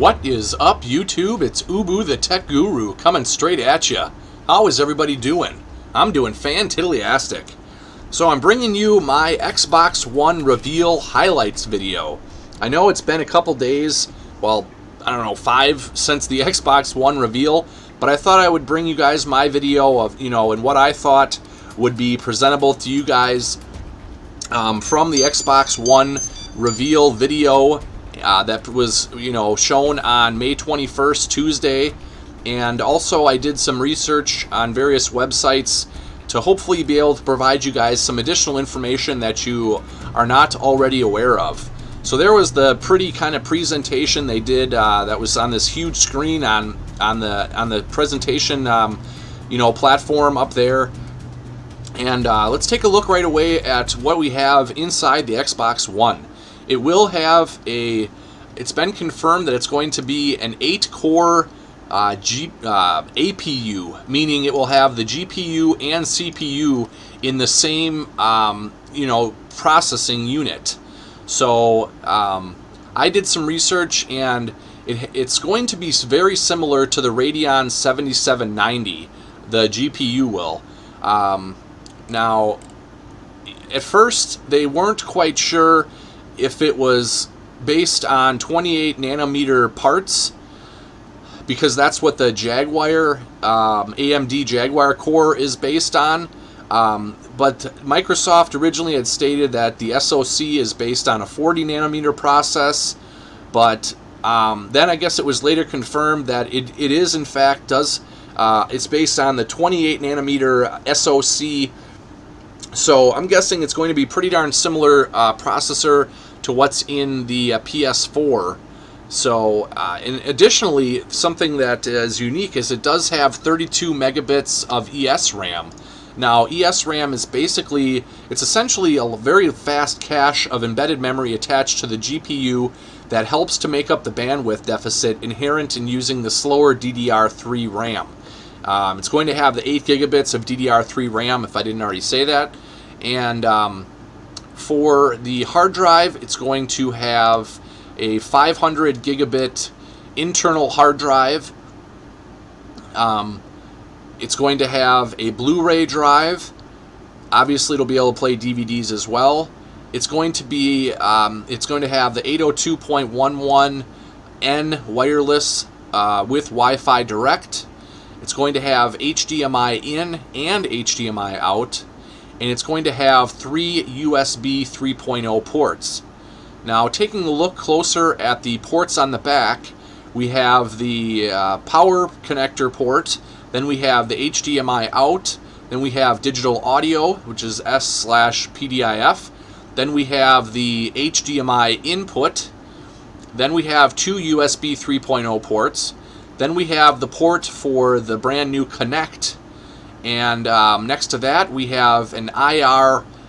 What is up, YouTube? It's Ubu the Tech Guru coming straight at you. How is everybody doing? I'm doing fantiddlyastic. So I'm bringing you my Xbox One reveal highlights video. I know it's been a couple days, well, I don't know, 5 since the Xbox One reveal, but I thought I would bring you guys my video of, and what I thought would be presentable to you guys from the Xbox One reveal video that was, shown on May 21st, Tuesday. And also I did some research on various websites to hopefully be able to provide you guys some additional information that you are not already aware of. So there was the pretty kind of presentation they did that was on this huge screen on the presentation platform up there. And let's take a look right away at what we have inside the Xbox One. It will have it's been confirmed that it's going to be an 8-core APU, meaning it will have the GPU and CPU in the same, processing unit. So I did some research, and it's going to be very similar to the Radeon 7790, the GPU will. Now, at first, they weren't quite sure if it was based on 28 nanometer parts, because that's what the Jaguar, AMD Jaguar core is based on. But Microsoft originally had stated that the SoC is based on a 40 nanometer process, but then I guess it was later confirmed that it is in fact it's based on the 28 nanometer SoC. So I'm guessing it's going to be pretty darn similar processor to what's in the PS4. So, and additionally, something that is unique is it does have 32 megabits of ESRAM. Now, ESRAM is it's essentially a very fast cache of embedded memory attached to the GPU that helps to make up the bandwidth deficit inherent in using the slower DDR3 RAM. It's going to have the 8 gigabits of DDR3 RAM, if I didn't already say that. And for the hard drive, it's going to have a 500 gigabit internal hard drive. It's going to have a Blu-ray drive. Obviously, it'll be able to play DVDs as well. It's going to be it's going to have the 802.11n wireless with Wi-Fi Direct. It's going to have HDMI in and HDMI out, and it's going to have 3 USB 3.0 ports. Now, taking a look closer at the ports on the back, we have the power connector port, then we have the HDMI out, then we have digital audio, which is S/PDIF, then we have the HDMI input, then we have 2 USB 3.0 ports, then we have the port for the brand new Kinect, and next to that we have an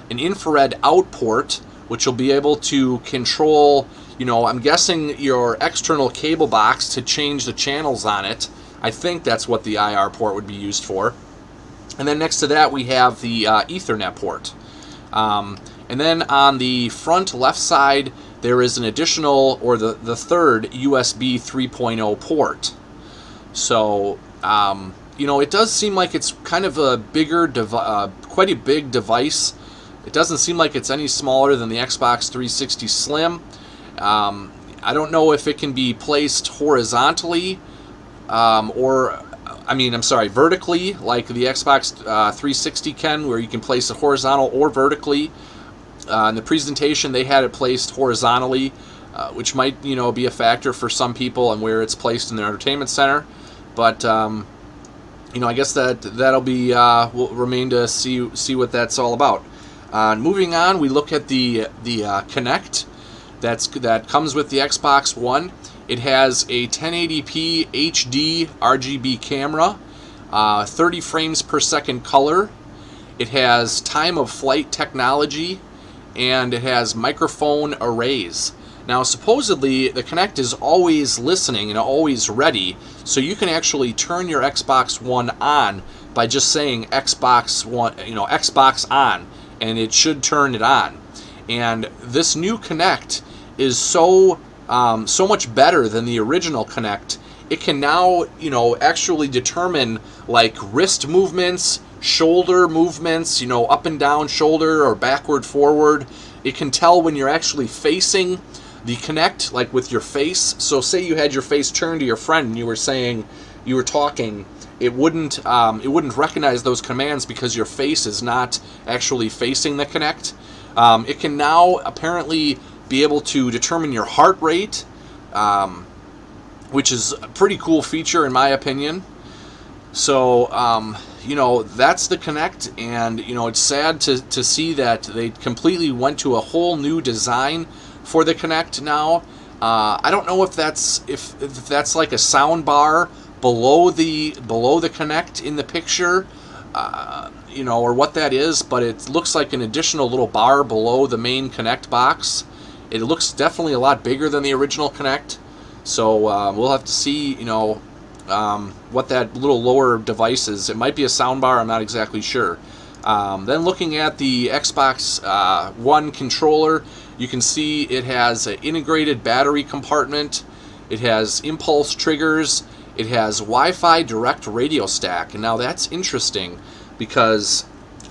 infrared out port, which will be able to control, I'm guessing your external cable box to change the channels on it. I think that's what the IR port would be used for. And then next to that we have the Ethernet port. And then on the front left side there is an additional, or the third USB 3.0 port. So, it does seem like it's kind of a bigger, quite a big device. It doesn't seem like it's any smaller than the Xbox 360 Slim. I don't know if it can be placed horizontally, vertically, like the Xbox 360 can, where you can place it horizontal or vertically. In the presentation, they had it placed horizontally, which might, be a factor for some people and where it's placed in their entertainment center. But I guess that'll be will remain to see what that's all about. Moving on, we look at the Kinect that comes with the Xbox One. It has a 1080p HD RGB camera, 30 frames per second color. It has time of flight technology, and it has microphone arrays. Now, supposedly, the Kinect is always listening and always ready, so you can actually turn your Xbox One on by just saying Xbox One, Xbox on, and it should turn it on. And this new Kinect is so so much better than the original Kinect. It can now, actually determine like wrist movements, shoulder movements, up and down shoulder or backward, forward. It can tell when you're actually facing the Kinect, like with your face. So say you had your face turned to your friend and you were talking, it wouldn't recognize those commands because your face is not actually facing the Kinect. It can now apparently be able to determine your heart rate, which is a pretty cool feature in my opinion. So, that's the Kinect, and, it's sad to see that they completely went to a whole new design for the Kinect now. I don't know if that's like a sound bar below the Kinect in the picture, or what that is, but it looks like an additional little bar below the main Kinect box. It looks definitely a lot bigger than the original Kinect, so we'll have to see, what that little lower device is. It might be a soundbar, I'm not exactly sure. Then looking at the Xbox One controller, you can see it has an integrated battery compartment, it has impulse triggers, it has Wi-Fi direct radio stack. And now that's interesting because,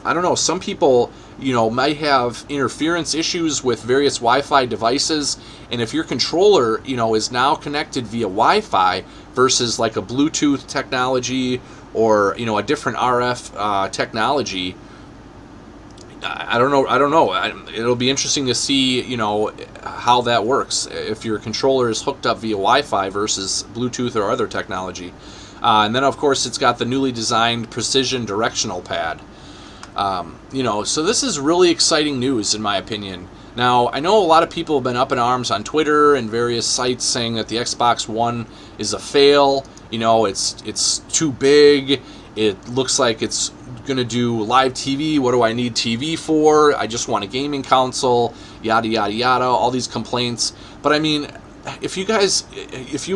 I don't know, some people might have interference issues with various Wi-Fi devices, and if your controller is now connected via Wi-Fi versus like a Bluetooth technology or a different RF technology, I don't know. It'll be interesting to see how that works if your controller is hooked up via Wi-Fi versus Bluetooth or other technology. And then of course it's got the newly designed precision directional pad. So this is really exciting news in my opinion. Now, I know a lot of people have been up in arms on Twitter and various sites saying that the Xbox One is a fail. It's too big. It looks like it's going to do live TV. What do I need TV for? I just want a gaming console. Yada, yada, yada. All these complaints. But I mean, if you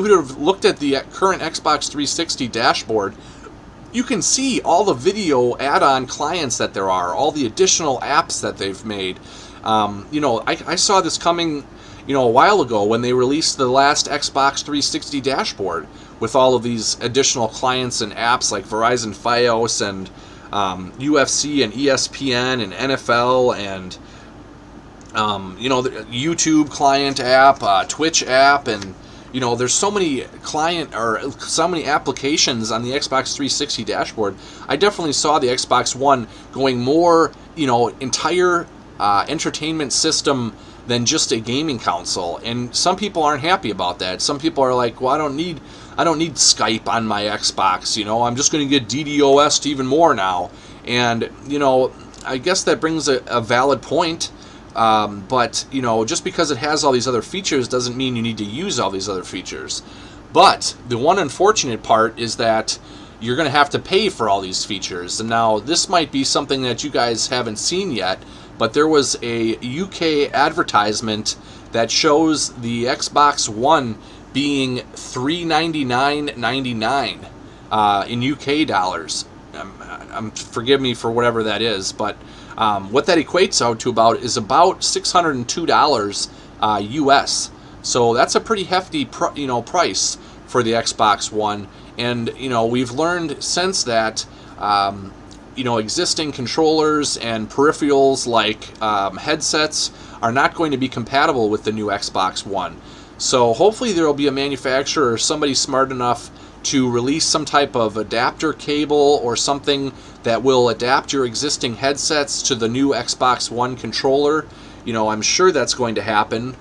would have looked at the current Xbox 360 dashboard, you can see all the video add-on clients that there are, all the additional apps that they've made. I saw this coming, a while ago when they released the last Xbox 360 dashboard with all of these additional clients and apps like Verizon Fios and UFC and ESPN and NFL and the YouTube client app, Twitch app, and there's so many so many applications on the Xbox 360 dashboard. I definitely saw the Xbox One going more, entire entertainment system than just a gaming console. And some people aren't happy about that. Some people are like, well, I don't need Skype on my Xbox. I'm just going to get DDoS'd even more now. And I guess that brings a valid point. But just because it has all these other features doesn't mean you need to use all these other features. But the one unfortunate part is that you're going to have to pay for all these features. And now this might be something that you guys haven't seen yet, but there was a UK advertisement that shows the Xbox One being $399.99 in UK dollars. Forgive me for whatever that is, but what that equates out to is about $602 US. So that's a pretty hefty price for the Xbox One. And we've learned since that existing controllers and peripherals like headsets are not going to be compatible with the new Xbox One. So hopefully there will be a manufacturer or somebody smart enough to release some type of adapter cable or something that will adapt your existing headsets to the new Xbox One controller. I'm sure that's going to happen.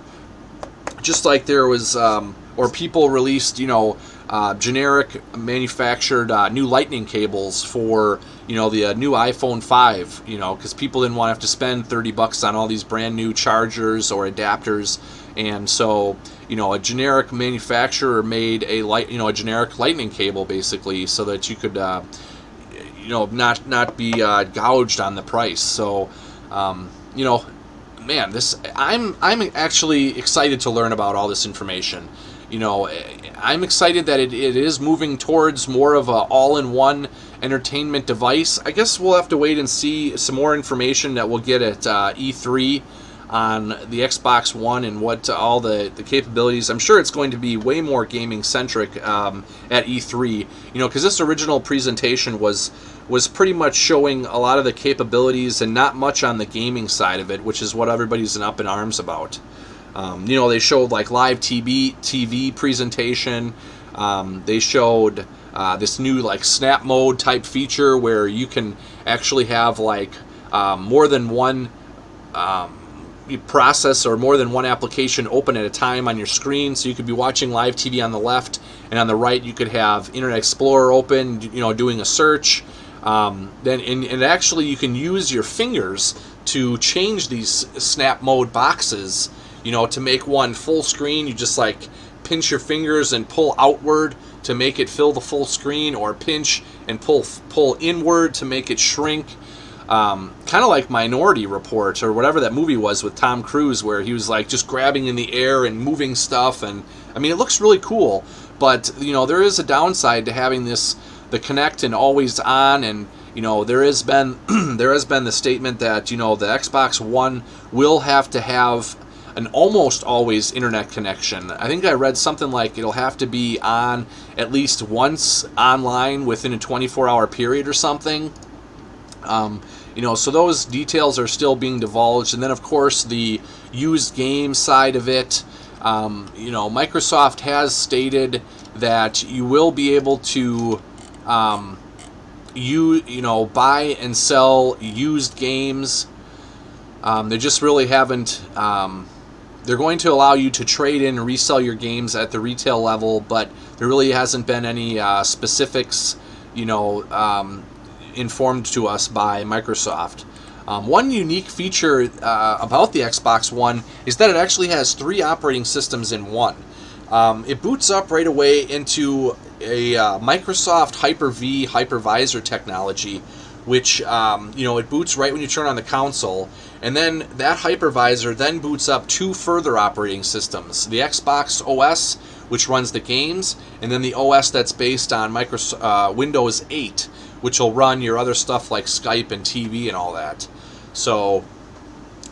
Just like there was, or people released, generic manufactured new lightning cables for, the new iPhone 5, because people didn't want to have to spend $30 on all these brand new chargers or adapters. And so, a generic manufacturer made a generic lightning cable basically so that you could, not be gouged on the price. So, man, I'm actually excited to learn about all this information. I'm excited that it is moving towards more of a all-in-one entertainment device. I guess we'll have to wait and see some more information that we'll get at E3. on the Xbox One and what all the capabilities. I'm sure it's going to be way more gaming centric at E3. Because this original presentation was pretty much showing a lot of the capabilities and not much on the gaming side of it, which is what everybody's up in arms about. They showed like live TV presentation. They showed this new like snap mode type feature where you can actually have like more than one process or more than one application open at a time on your screen. So you could be watching live TV on the left, and on the right you could have Internet Explorer open, doing a search. And actually you can use your fingers to change these snap mode boxes, to make one full screen. You just like pinch your fingers and pull outward to make it fill the full screen, or pinch and pull inward to make it shrink. Kind of like Minority Report or whatever that movie was with Tom Cruise, where he was like just grabbing in the air and moving stuff. And I mean, it looks really cool, but there is a downside to having the Kinect and always on. And there has been the statement that the Xbox One will have to have an almost always internet connection. I think I read something like it'll have to be on at least once online within a 24-hour period or something. So those details are still being divulged. And then, of course, the used game side of it. Microsoft has stated that you will be able to buy and sell used games. They just really haven't. They're going to allow you to trade in and resell your games at the retail level, but there really hasn't been any specifics, informed to us by Microsoft. One unique feature about the Xbox One is that it actually has 3 operating systems in one. It boots up right away into a Microsoft Hyper-V hypervisor technology, which it boots right when you turn on the console, and then that hypervisor then boots up 2 further operating systems: the Xbox OS, which runs the games, and then the OS that's based on Windows 8, which will run your other stuff like Skype and TV and all that. So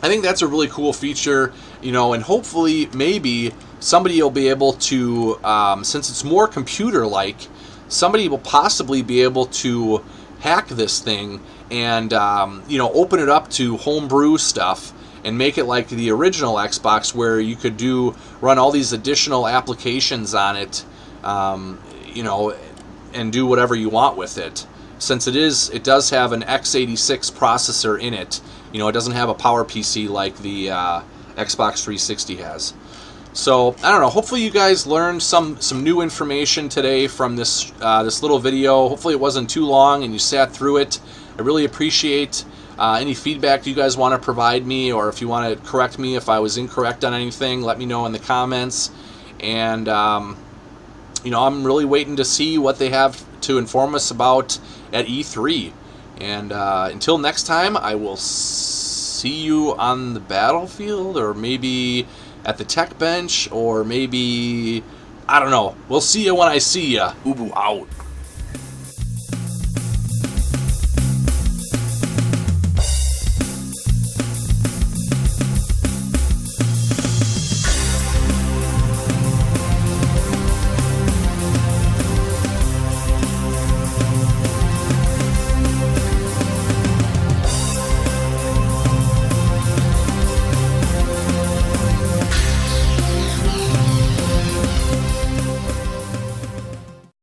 I think that's a really cool feature, and hopefully maybe somebody will be able to, since it's more computer-like, somebody will possibly be able to hack this thing and open it up to homebrew stuff and make it like the original Xbox, where you could run all these additional applications on it, and do whatever you want with it. Since it does have an x86 processor in it, it doesn't have a PowerPC like the Xbox 360 has. So I don't know. Hopefully you guys learned some new information today from this little video. Hopefully it wasn't too long and you sat through it. I really appreciate any feedback you guys want to provide me, or if you want to correct me if I was incorrect on anything, let me know in the comments. And I'm really waiting to see what they have to inform us about at E3. And until next time, I will see you on the battlefield, or maybe at the tech bench, or maybe, I don't know. We'll see you when I see ya. Ubu out.